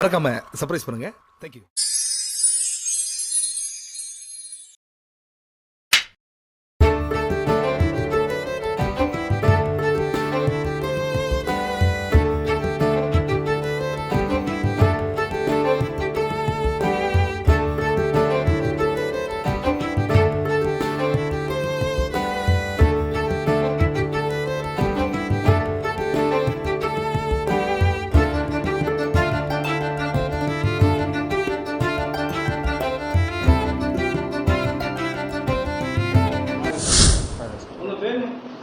மறக்காம சர்ப்ரைஸ் பண்ணுங்க. தேங்க்யூ.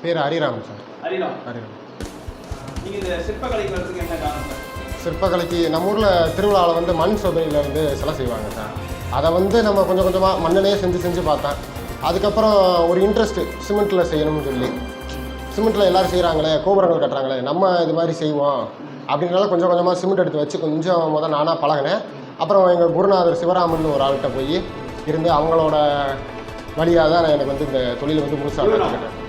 பேர் ஹரிராம் சார். ஹரிராம். நீங்கள் இந்த சிற்பக்கலைக்கு வரதுக்கு என்ன காரணம் சார்? சிற்பக்கலைக்கு நம்ம ஊரில் திருவிழாவில் வந்து மண் சோதனையில் வந்து சிலை செய்வாங்க சார். அதை வந்து நம்ம கொஞ்சம் கொஞ்சமாக மண்ணிலேயே செஞ்சு பார்த்தேன். அதுக்கப்புறம் ஒரு இன்ட்ரெஸ்ட்டு சிமெண்ட்டில் செய்யணும்னு சொல்லி, சிமெண்ட்டில் எல்லோரும் செய்கிறாங்களே, கோபுரங்கள் கட்டுறாங்களே, நம்ம இது மாதிரி செய்வோம் அப்படின்றனால கொஞ்சம் கொஞ்சமாக சிமெண்ட் எடுத்து வச்சு கொஞ்சம் நானாக பழகினேன். அப்புறம் எங்கள் குருநாதர் சிவராமன் ஒரு ஆள்கிட்ட போய் இருந்து அவங்களோட வழியாக தான் எனக்கு வந்து இந்த தொழில் வந்து முழுசாக கற்றுக்கிட்டேன்.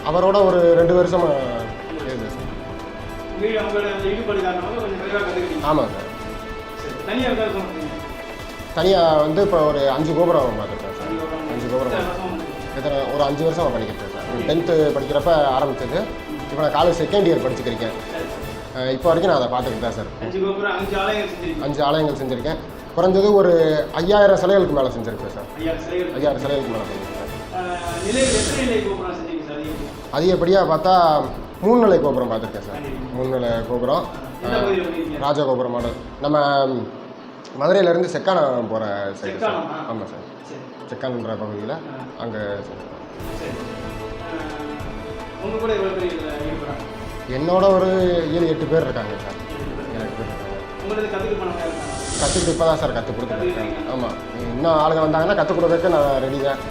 அவரோட ஒரு 2 வருஷமாக இருந்தது சார். ஆமாம் சார். தனியாக வந்து இப்போ ஒரு 5 கோபுரம் பார்த்துருக்கேன் சார். 5 கோபுரம் எத்தனை ஒரு 5 வருஷமாக பண்ணிக்கிட்டேன் சார். 10th படிக்கிறப்ப ஆரம்பித்தது. இப்போ நான் காலேஜ் செகண்ட் இயர் படிச்சுக்கிறேன். இப்போ வரைக்கும் நான் அதை பார்த்துக்கிட்டு தான் சார். 5 ஆலயங்கள் செஞ்சுருக்கேன். குறைஞ்சது ஒரு 5000 சிலைகளுக்கு மேலே செஞ்சுருக்கேன் சார். 5000 சிலைகளுக்கு மேலே செஞ்சுருக்கேன். அதிகப்படியாக பார்த்தா 3 நிலை கோபுரம் பார்த்துருக்கேன் சார். 3 நிலை கோபுரம், ராஜா கோபுரம் மாடல். நம்ம மதுரையிலேருந்து செக்கானம் போகிற சைடு சார். ஆமாம் சார். செக்கானன்ற பகுதியில் அங்கே என்னோட ஒரு 7-8 பேர் இருக்காங்க சார். 7-8 பேர் இருக்காங்க. கற்றுக்கிட்டு இப்போ தான் சார் கற்றுக் கொடுத்துருக்கேன். ஆமாம், இன்னும் ஆளுங்க வந்தாங்கன்னா கற்றுக் கொடுக்கறதுக்கு நான் ரெடி தான்.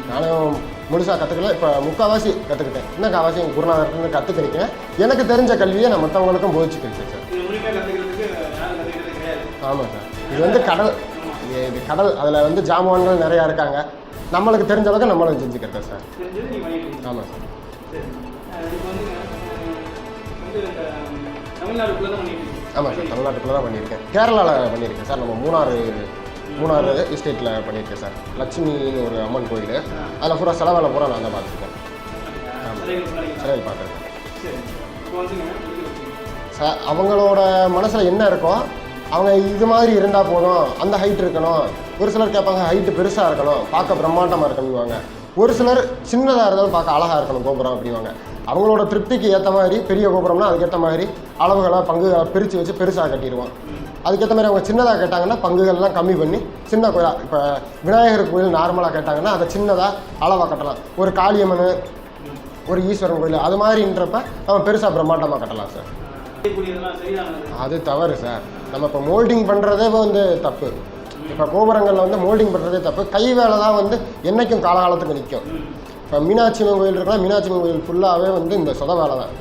நானும் முழுசாக கற்றுக்கல, இப்போ முக்கால்வாசி கற்றுக்கிட்டேன். இன்னும் கால்வாசி எங்கள் குருநாதர்கிட்ட கற்றுக்கிருக்கேன். எனக்கு தெரிஞ்ச கல்வியை நான் மற்றவங்களுக்கும் போதிச்சுக்கிட்டேன் சார். ஆமாம் சார். இது வந்து கடல், இது கடல். அதில் வந்து ஜாமான்கள் நிறையா இருக்காங்க. நம்மளுக்கு தெரிஞ்ச அளவுக்கு நம்மளும் செஞ்சுக்கிறேன் சார். ஆமாம் சார். ஆமாம் சார், தமிழ்நாட்டுக்குள்ளே தான் பண்ணியிருக்கேன். கேரளாவில் பண்ணியிருக்கேன் சார். நம்ம மூணாறு எஸ்டேட்டில் பண்ணியிருக்கேன் சார். லட்சுமின்னு ஒரு அம்மன் கோயில். அதில் பூரா செலவேலை பூரா நான் தான் பார்த்துருக்கேன். சிலைகள் பார்த்துருக்கேன் சார். அவங்களோட மனசில் என்ன இருக்கோ, அவங்க இது மாதிரி இருந்தால் போதும், அந்த ஹைட் இருக்கணும். ஒரு சிலர் கேட்பாங்க ஹைட்டு பெருசாக இருக்கணும், பார்க்க பிரம்மாண்டமாக இருக்கணும்வாங்க. ஒரு சிலர் சின்னதாக இருந்தாலும் பார்க்க அழகாக இருக்கணும் கோபுரம் அப்படிவாங்க. அவங்களோட திருப்திக்கு ஏற்ற மாதிரி பெரிய கோபுரம்னா அதுக்கேற்ற மாதிரி அளவுகளை பங்குகளை பிரித்து வச்சு பெருசாக கட்டிடுவோம். அதுக்கேற்ற மாதிரி அவங்க சின்னதாக கேட்டாங்கன்னா பங்குகள்லாம் கம்மி பண்ணி சின்ன கோயிலாக, இப்போ விநாயகர் கோயில் நார்மலாக கேட்டாங்கன்னா அதை சின்னதாக அளவாக கட்டலாம். ஒரு காளியம்மன், ஒரு ஈஸ்வரன் கோயில் அது மாதிரின்றப்ப நம்ம பெருசாக பிரம்மாண்டமாக கட்டலாம் சார். அது தவறு சார். நம்ம இப்போ மோல்டிங் பண்ணுறதே வந்து தப்பு. இப்போ கோபுரங்களில் வந்து மோல்டிங் பண்ணுறதே தப்பு. கை வேலை தான் வந்து என்றைக்கும் காலகாலத்துக்கு நிற்கும். இப்போ மீனாட்சி அம்மன் கோயில் இருக்கலாம், மீனாட்சி அம்மன் கோயில் ஃபுல்லாகவே வந்து இந்த சொத வேலை தான்.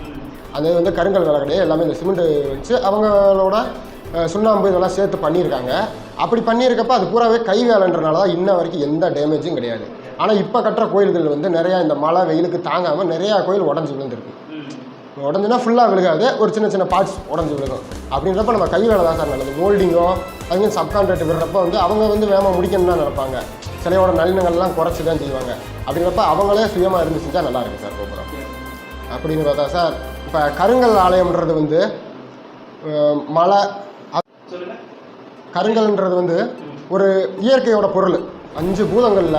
அது வந்து கருங்கல் வேலை கிடையாது, எல்லாமே இந்த சிமெண்ட்டு வச்சு அவங்களோட சுண்ணாம்பு இதெல்லாம் சேர்த்து பண்ணியிருக்காங்க. அப்படி பண்ணியிருக்கப்ப அது பூராவே கை வேலைன்றனால தான் இன்ன வரைக்கும் எந்த டேமேஜும் கிடையாது. ஆனால் இப்போ கட்டுற கோயில்கள் வந்து நிறையா இந்த மழை வெயிலுக்கு தாங்காமல் நிறையா கோயில் உடஞ்சி விழுந்துருக்கு. உடஞ்சுன்னா ஃபுல்லாக விழுகாது, ஒரு சின்ன சின்ன பார்ட்ஸ் உடஞ்சி விழுகும். அப்படின்றப்ப நம்ம கை வேலை தான் சார் நல்லது. மோல்டிங்கோ அதுங்க சப்கான்ட்ராக்ட் விடுறப்ப வந்து அவங்க வந்து வேகமாக முடிக்கணும்னு தான் நினைப்பாங்க. சிலையோட நளினங்கள்லாம் குறைச்சி தான் செய்வாங்க. அப்படின்றப்ப அவங்களே சுயமாக இருந்து செஞ்சால் நல்லாயிருக்கு சார் கோபுரம். அப்படின்னு பார்த்தா சார், இப்போ கருங்கல் ஆலயம்ன்றது வந்து மழை, கருங்கல்ன்றது வந்து ஒரு இயற்கையோட பொருள். 5 பூதங்களில்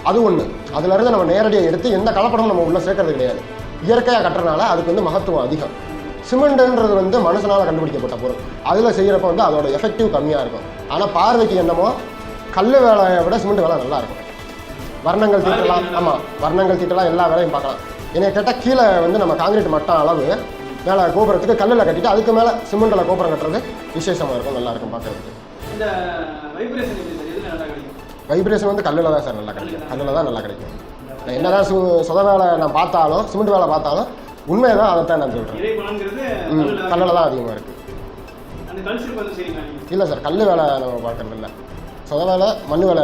அது ஒன்று. அதுலேருந்து நம்ம நேரடியாக எடுத்து எந்த கலப்படமும் நம்ம உள்ளே சேர்க்கறது கிடையாது. இயற்கையாக கட்டுறதுனால அதுக்கு வந்து மகத்துவம் அதிகம். சிமெண்ட்டுன்றது வந்து மனுஷனால் கண்டுபிடிக்கப்பட்ட பொருள். அதில் செய்கிறப்ப வந்து அதோட எஃபெக்டிவ் கம்மியாக இருக்கும். ஆனால் பார்வைக்கு என்னமோ கல் வேலையை விட சிமெண்ட் வேலை நல்லாயிருக்கும். வர்ணங்கள் தீட்டலாம். ஆமாம், வர்ணங்கள் தீட்டலாம், எல்லா வேலையும் பார்க்கலாம். என்னை கேட்டால் கீழே வந்து நம்ம காங்கிரீட் மட்டம் அளவு மேலே கோபுரத்துக்கு கல்லில் கட்டிட்டு அதுக்கு மேலே சிமெண்டில் கோபுரம் கட்டுறது விசேஷமாக இருக்கும், நல்லாயிருக்கும் பார்க்குறதுக்கு. வைப்ரேஷன் வந்து கல்லில் தான் சார் நல்லா கிடைக்கும். கல்லில் தான் நல்லா கிடைக்கும். நான் என்ன தான் சொத வேலை நான் பார்த்தாலும், சிமெண்ட் வேலை பார்த்தாலும் உண்மையை தான் அதை தான் நான் சொல்கிறேன். கல்லில் தான் அதிகமாக இருக்குது. இல்லை சார், கல் வேலை நம்ம பார்க்குறது இல்லை. சொத வேலை, மண் வேலை.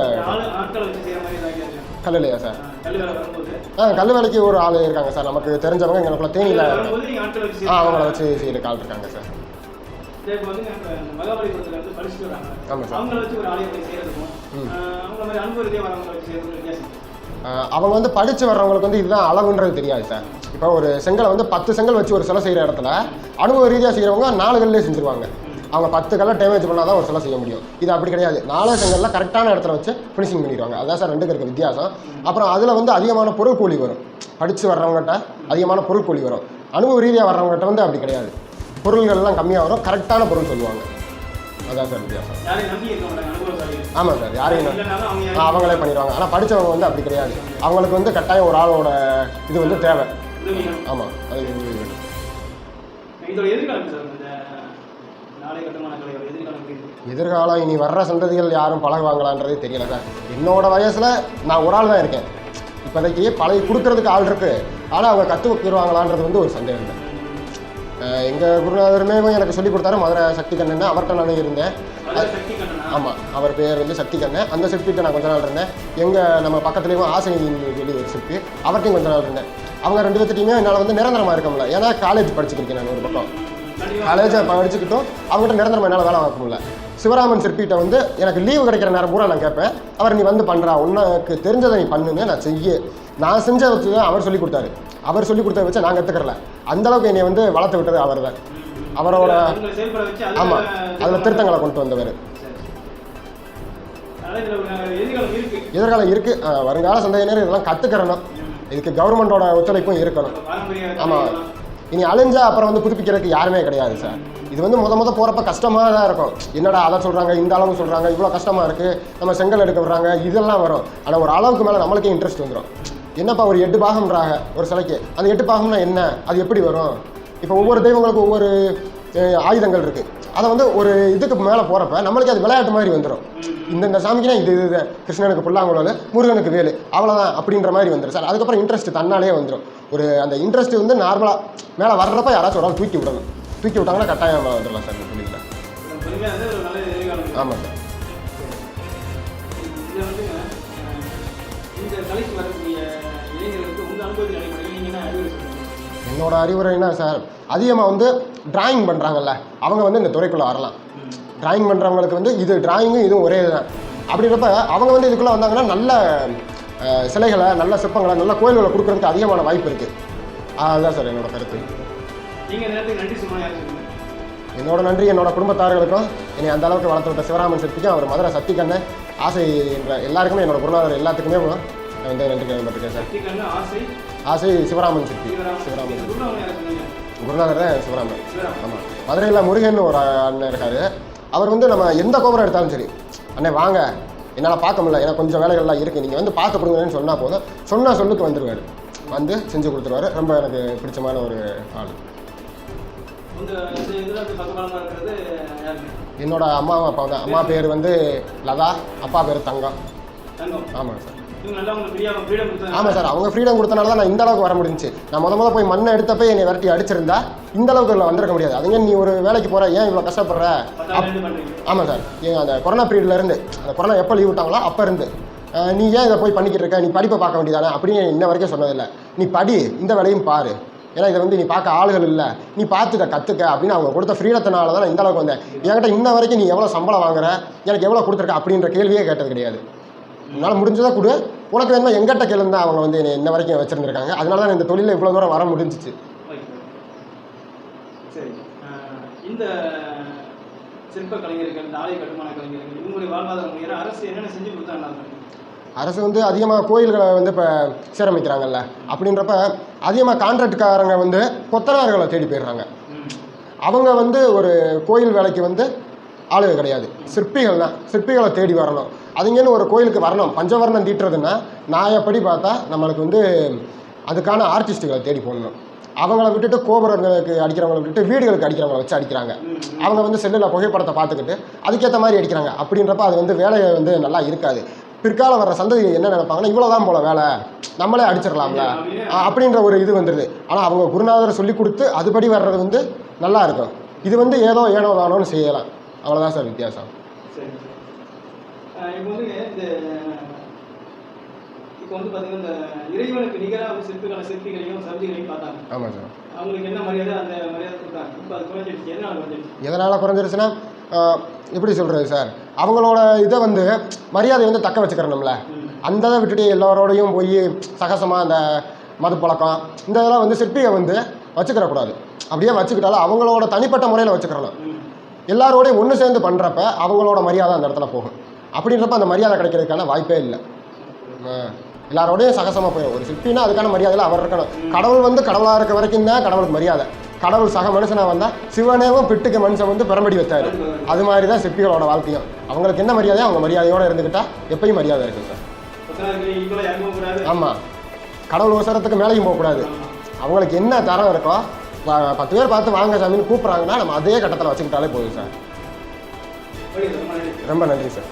கல் இல்லையா சார்? கல் வேலைக்கு ஒரு ஆள் இருக்காங்க சார், நமக்கு தெரிஞ்சவங்க. எங்களுக்குள்ள தேனியில் அவங்கள வச்சு செய்கிற ஆள் இருக்காங்க சார். இப்போ வந்து மகாபலிபுரத்தில் வந்து படிச்சுட்டு வராங்க. ஆமாம் சார். அவங்கள வச்சு ஒரு ஆலயத்தை செய்யறதுக்கும் அவங்கள மாதிரி அன்பு ரீதியாக வரவங்களை வச்சு செய்யறதுக்கும் வித்தியாசம். அவங்க வந்து படித்து வர்றவங்களுக்கு வந்து இதுதான் அளவுன்றது தெரியாது சார். இப்போ ஒரு செங்கலை வந்து 10 செங்கல் வச்சு ஒரு சிலை செய்கிற இடத்துல அனுபவ ரீதியாக செய்கிறவங்க 4 கல்லே செஞ்சுருவாங்க. அவங்க 10 கல்லை டேமேஜ் பண்ணால் தான் ஒரு சிலை செய்ய முடியும். இது அப்படி கிடையாது. 4 செங்கல்ல கரெக்டான இடத்துல வச்சு ஃபினிஷிங் பண்ணிடுவாங்க. அதுதான் சார் ரெண்டுக்கு இருக்க வித்தியாசம். அப்புறம் அதில் வந்து அதிகமான பொருள் கூலி வரும். படித்து வர்றவங்ககிட்ட அதிகமான பொருள் கூலி வரும். அனுபவ ரீதியாக வர்றவங்ககிட்ட வந்து அப்படி கிடையாது. பொருள்கள்லாம் கம்மியாக வரும், கரெக்டான பொருள் சொல்லுவாங்க. அதான் சார் வித்தியாசம். ஆமாம் சார், யாரையும் அவங்களே பண்ணிடுவாங்க. ஆனால் படித்தவங்க வந்து அப்படி கிடையாது. அவங்களுக்கு வந்து கட்டாயம் ஒரு ஆளோட இது வந்து தேவை. ஆமாம், அது எதிர்காலம் இனி வர்ற சந்ததிகள் யாரும் பழகுவாங்களான்றதே தெரியல சார். என்னோட வயசில் நான் ஒரு ஆள் தான் இருக்கேன். இப்போதைக்கு பழகி கொடுக்கறதுக்கு ஆள் இருக்கு. ஆனால் அவங்க கற்றுக்கிடுவாங்களான்றது வந்து ஒரு சந்தேகம் இல்லை. எங்கள் குருநாதருமே எனக்கு சொல்லிக் கொடுத்தாரு. மதுரை சக்தி கண்ணன், அவர்கிட்ட நான் இருந்தேன். ஆமாம், அவர் பேர் வந்து சக்தி கண்ணன். அந்த சிற்பிகிட்ட நான் கொஞ்ச நாள் இருந்தேன். எங்கள் நம்ம பக்கத்துலேயும் ஆசிரியர் சொல்லி ஒரு சிற்பி, அவர்கிட்டையும் கொஞ்ச நாள் இருந்தேன். அவங்க 2 பேர்த்திட்டையுமே என்னால் வந்து நிரந்தரமாக இருக்க முடியல. ஏன்னா காலேஜ் படிச்சுக்கிருக்கேன் நான். ஒரு பக்கம் காலேஜை படிச்சுக்கிட்டும் அவங்ககிட்ட நிரந்தரமாக என்னால் வேலை பார்க்க முடியல. சிவராமன் சிற்பிகிட்ட வந்து எனக்கு லீவு கிடைக்கிற நேரம் பூரா நான் கேட்பேன். அவர் நீ வந்து பண்ணுறா, உனக்கு தெரிஞ்சதை நீ பண்ணுங்க, நான் செய்ய. நான் செஞ்ச வச்சு தான் அவர் சொல்லி கொடுத்தாரு. அவர் சொல்லி கொடுத்த வச்சு நான் கற்றுக்கறல. அந்தளவுக்கு என்னை வந்து வளர்த்து விட்டது அவர் தான். அவரோட ஆமாம், அதில் திருத்தங்களை கொண்டு வந்தவர். எதிர்காலம் இருக்குது. வருங்கால சந்ததியினர் இதெல்லாம் கற்றுக்கிறணும். இதுக்கு கவர்மெண்டோட ஒத்துழைப்பும் இருக்கணும். ஆமாம், இனி அழிஞ்சா அப்புறம் வந்து புதுப்பிக்கிறதுக்கு யாருமே கிடையாது சார். இது வந்து முத போகிறப்ப கஷ்டமாக தான் இருக்கும். என்னடா அதை சொல்கிறாங்க, இந்த அளவு சொல்கிறாங்க, இவ்வளோ கஷ்டமாக இருக்குது, நம்ம செங்கல் எடுக்க விடுறாங்க, இதெல்லாம் வரும். ஆனால் ஒரு அளவுக்கு மேலே நம்மளுக்கே இன்ட்ரெஸ்ட் வந்துடும். என்னப்பா ஒரு 8 பாகம்ன்றாங்க ஒரு சிலைக்கு, அந்த 8 பாகம்னா என்ன, அது எப்படி வரும்? இப்போ ஒவ்வொரு தெய்வங்களுக்கும் ஒவ்வொரு ஆயுதங்கள் இருக்குது. அதை வந்து ஒரு இதுக்கு மேலே போகிறப்ப நம்மளுக்கு அது விளையாட்டு மாதிரி வந்துடும். இந்த சாமிக்குனா இது கிருஷ்ணனுக்கு புல்லாங்குழல், முருகனுக்கு வேலு, அவ்வளோதான் அப்படின்ற மாதிரி வந்துடும் சார். அதுக்கப்புறம் இன்ட்ரெஸ்ட் தன்னாலே வந்துடும். ஒரு அந்த இன்ட்ரெஸ்ட் வந்து நார்மலாக மேலே வர்றப்ப யாராச்சும் ஒரு ஆள் தூக்கி விடணும். தூக்கி விட்டாங்கன்னா கட்டாயம் வந்துடலாம் சார் இந்த தொழிலில். ஆமாம் சார். என்னோட அறிவுரைனா சார், அதிகமாக வந்து டிராயிங் பண்ணுறாங்கல்ல, அவங்க வந்து இந்த துறைக்குள்ளே வரலாம். டிராயிங் பண்ணுறவங்களுக்கு வந்து இது டிராயிங்கும் இதுவும் ஒரே இதுதான். அப்படின்றப்ப அவங்க வந்து இதுக்குள்ளே வந்தாங்கன்னா நல்ல சிலைகளை, நல்ல சிற்பங்களை, நல்ல கோயில்களை கொடுக்குறதுக்கு அதிகமான வாய்ப்பு இருக்குது. அதுதான் சார் என்னோட கருத்து. என்னோட நன்றி என்னோட குடும்பத்தார்களுக்கும், என்னை அந்த அளவுக்கு வளர்த்து விட்ட சிவராமன் சிற்பிக்கும், அவர் மதுரை சக்தி கண்ணன், ஆசை என்ற எல்லாருக்குமே, என்னோட குருநாதர் எல்லாத்துக்குமே நான் வந்து நன்றி கேள்விப்பட்டிருக்கேன் சார். ஆசை சிவராமன் சிற்பி. சிவராமன் குருநாதர் தான் சிவராமன். ஆமாம், மதுரையில் முருகன் ஒரு அண்ணன் இருக்கார். அவர் வந்து நம்ம எந்த கோபுரம் எடுத்தாலும் சரி, அண்ணே வாங்க, என்னால் பார்க்க முடியல, எனக்கு கொஞ்சம் வேலைகள்லாம் இருக்குது, நீங்கள் வந்து பார்த்து கொடுங்கன்னு சொன்னால் போதும், சொன்னால் சொல்லுக்கு வந்துடுவார். வந்து செஞ்சு கொடுத்துருவாரு. ரொம்ப எனக்கு பிடிச்சமான ஒரு ஆள். என்னோட அம்மாவும் அப்பாவும் தான். அம்மா பேர் வந்து லதா, அப்பா பேர் தங்கம். ஆமாம் சார். ஆமாம் சார், அவங்க ஃப்ரீடம் கொடுத்தனால தான் நான் இந்த அளவுக்கு வர முடிஞ்சிச்சு. நான் முத போய் மண்ணை எடுத்தப்போ என்னை விரட்டி அடிச்சிருந்தா இந்த அளவுக்கு இதில் வந்திருக்க முடியாது. அதுங்க நீ ஒரு வேலைக்கு போகிற, ஏன் இவ்வளோ கஷ்டப்படுற? ஆமாம் சார், அந்த கொரோனா பீரியட்லேருந்து, அந்த கொரோனா எப்போ லீவ் விட்டாங்களோ அப்போ இருந்து நீ ஏன் இதை போய் பண்ணிக்கிட்டு இருக்க, நீ படிப்பை பார்க்க வேண்டியதானே அப்படின்னு இன்ன வரைக்கும் சொன்னதில்லை. நீ படி, இந்த வேலையும் பாரு, ஏன்னா இதை வந்து நீ பார்க்க ஆளுகள் இல்லை, நீ பார்த்துக்க கற்றுக்க அப்படின்னு அவங்க கொடுத்த ஃப்ரீடத்தினால தான் நான் இந்த அளவுக்கு வந்தேன். என்கிட்ட இன்ன வரைக்கும் நீ எவ்வளோ சம்பளம் வாங்குற, எனக்கு எவ்வளோ கொடுத்துருக்க அப்படின்ற கேள்வியே கேட்டது கிடையாது. உன்னால் முடிஞ்சதாக கொடு, உனக்கு வேணுமா எங்கிட்ட கேளுன்னு தான் அவங்க வந்து இன்ன வரைக்கும் வச்சுருந்துருக்காங்க. அதனால தான் இந்த தொழிலில் இவ்வளோ தூரம் வர முடிஞ்சிச்சு. சரி, இந்த சிற்ப கலைஞர்கள், இந்த ஆலய கட்டுமான கலைஞர்கள், இவங்களுடைய வாழ்வாதாரம் உயர அரசு என்னென்ன செஞ்சு கொடுத்தாங்க? அரசு வந்து அதிகமாக கோயில்களை வந்து இப்போ சீரமைக்கிறாங்கல்ல, அப்படின்றப்ப அதிகமாக கான்ட்ராக்ட்காரங்க வந்து கொத்தனார்களை தேடி போயிடுறாங்க. அவங்க வந்து ஒரு கோயில் வேலைக்கு வந்து ஆளுக கிடையாது, சிற்பிகள் தான். சிற்பிகளை தேடி வரணும். அதுங்கன்னு ஒரு கோயிலுக்கு வரணும். பஞ்சவர்ணம் தீட்டுறதுன்னா நாயப்படி பார்த்தா நம்மளுக்கு வந்து அதுக்கான ஆர்டிஸ்ட்டுகளை தேடி போடணும். அவங்கள விட்டுட்டு கோபுரங்களுக்கு அடிக்கிறவங்களை விட்டுட்டு வீடுகளுக்கு அடிக்கிறவங்களை வச்சு அடிக்கிறாங்க. அவங்க வந்து செல்லில் புகைப்படத்தை பார்த்துக்கிட்டு அதுக்கேற்ற மாதிரி அடிக்கிறாங்க. அப்படின்றப்ப அது வந்து வேலையை வந்து நல்லா இருக்காது. பிற்காலம் வர்ற சந்ததி என்ன நினைப்பாங்கன்னா, இவ்வளோதான் போல வேலை, நம்மளே அடிச்சிடலாம்ல அப்படின்ற ஒரு இது வந்துடுது. ஆனால் அவங்க குருநாதர் சொல்லி கொடுத்து அதுபடி வர்றது வந்து நல்லா இருக்கும். இது வந்து ஏதோ ஏனோ தானோன்னு செய்யலாம். அவ்வளோதான் சார் வித்தியாசம். இப்போ வந்து இப்போ வந்து பார்த்தீங்கன்னா இந்த இறைவனுக்கு நிகராக சிற்பிகளையும் சபதிகளையும் பார்த்தாங்க. ஆமாம் சார். அவங்களுக்கு என்ன மரியாதை அந்த மரியாதை கொடுத்தாங்க. இப்போ அது குறைஞ்சிடுச்சு. எதனால் குறைஞ்சிடுச்சு? எதனால் குறைஞ்சிருச்சுன்னா எப்படி சொல்கிறது சார், அவங்களோட இதை வந்து மரியாதையை வந்து தக்க வச்சுக்கிறணும்ல. அந்த இதை விட்டுட்டு எல்லோரோடையும் போய் சகசமாக அந்த மது பழக்கம் இந்த இதெல்லாம் வந்து சிற்பியை வந்து வச்சுக்கிறக்கூடாது. அப்படியே வச்சுக்கிட்டாலும் அவங்களோட தனிப்பட்ட முறையில் வச்சுக்கிறணும். எல்லாரோடையும் ஒன்று சேர்ந்து பண்ணுறப்ப அவங்களோட மரியாதை அந்த இடத்துல போகும். அப்படின்றப்ப அந்த மரியாதை கிடைக்கிறதுக்கான வாய்ப்பே இல்லை. எல்லாரோடையும் சகசமாக போயிடும். ஒரு சிற்பினா அதுக்கான மரியாதையில் அவர் இருக்கணும். கடவுள் வந்து கடவுளாக இருக்க வரைக்கும் தான் கடவுளுக்கு மரியாதை. கடவுள் சக மனுஷனாக வந்தால் சிவனேவும் பிட்டுக்கு மனுஷன் வந்து பெரம்படி வைத்தார். அது மாதிரி தான் சிற்பிகளோட வாழ்க்கையும். அவங்களுக்கு என்ன மரியாதையோ அவங்க மரியாதையோடு இருந்துக்கிட்டால் எப்பயும் மரியாதை இருக்குது சார். ஆமாம், கடவுள் உசரத்துக்கு மேலேயும் போகக்கூடாது. அவங்களுக்கு என்ன தரம் இருக்கோ 10 பேர் பார்த்து வாங்க சாமின்னு கூப்பிட்றாங்கன்னா நம்ம அதே கட்டத்தில் வச்சுக்கிட்டாலே போதும் சார். ரொம்ப நன்றி சார்.